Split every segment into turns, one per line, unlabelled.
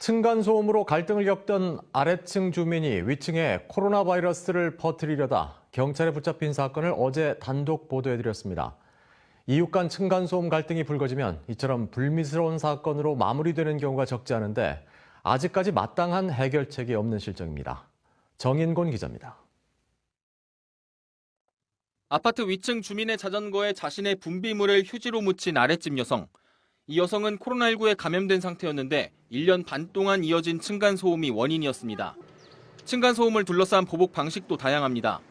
층간소음으로 갈등을 겪던 아래층 주민이 위층에 코로나 바이러스를 퍼뜨리려다 경찰에 붙잡힌 사건을 어제 단독 보도해드렸습니다. 이웃 간 층간소음 갈등이 불거지면 이처럼 불미스러운 사건으로 마무리되는 경우가 적지 않은데 아직까지 마땅한 해결책이 없는 실정입니다. 정인곤 기자입니다.
아파트 위층 주민의 자전거에 자신의 분비물을 휴지로 묻힌 아랫집 여성. 이 여성은 코로나19에 감염된 상태였는데 1년 반 동안 이어진 층간소음이 원인이었습니다. 층간소음을 둘러싼 보복 방식도 다양합니다.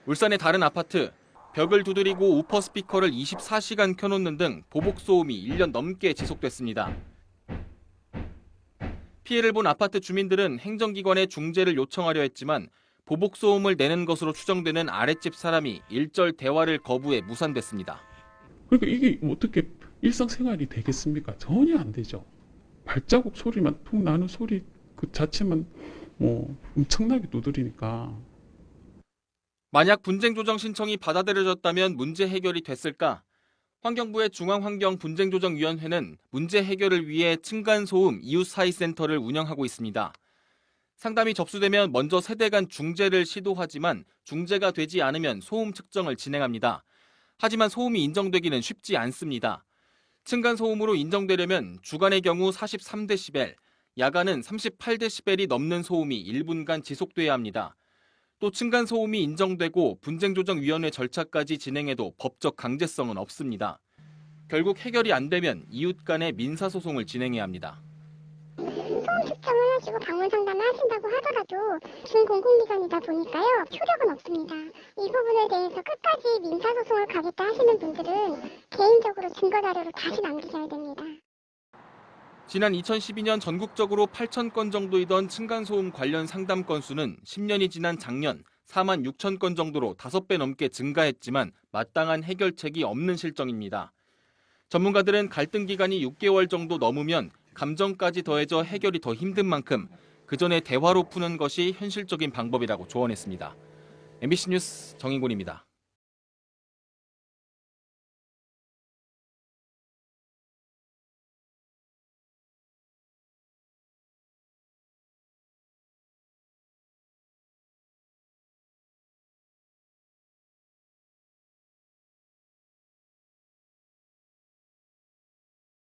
울산의 다른 아파트, 벽을 두드리고 우퍼 스피커를 24시간 켜놓는 등 보복소음이 1년 넘게 지속됐습니다. 피해를 본 아파트 주민들은 행정기관에 중재를 요청하려 했지만 보복소음을 내는 것으로 추정되는 아랫집 사람이 일절 대화를 거부해 무산됐습니다.
그러니까 이게 어떻게 일상생활이 되겠습니까? 전혀 안 되죠. 발자국 소리만 툭 나는 소리 그 자체만 엄청나게 두드리니까.
만약 분쟁 조정 신청이 받아들여졌다면 문제 해결이 됐을까? 환경부의 중앙환경분쟁조정위원회는 문제 해결을 위해 층간소음 이웃사이센터를 운영하고 있습니다. 상담이 접수되면 먼저 세대 간 중재를 시도하지만 중재가 되지 않으면 소음 측정을 진행합니다. 하지만 소음이 인정되기는 쉽지 않습니다. 층간소음으로 인정되려면 주간의 경우 43데시벨, 야간은 38데시벨이 넘는 소음이 1분간 지속돼야 합니다. 또 층간소음이 인정되고 분쟁조정위원회 절차까지 진행해도 법적 강제성은 없습니다. 결국 해결이 안 되면 이웃 간의 민사소송을 진행해야 합니다.
소음 측정을 하시고 방문 상담을 하신다고 하더라도 준공공기관이다 보니까요. 효력은 없습니다. 이 부분에 대해서 끝까지 민사소송을 가겠다 하시는 분들은 개인적으로 증거자료를 다시 남기셔야 됩니다.
지난 2012년 전국적으로 8,000건 정도이던 층간소음 관련 상담 건수는 10년이 지난 작년 4만 6천 건 정도로 5배 넘게 증가했지만 마땅한 해결책이 없는 실정입니다. 전문가들은 갈등 기간이 6개월 정도 넘으면 감정까지 더해져 해결이 더 힘든 만큼 그 전에 대화로 푸는 것이 현실적인 방법이라고 조언했습니다. MBC 뉴스 정인곤입니다.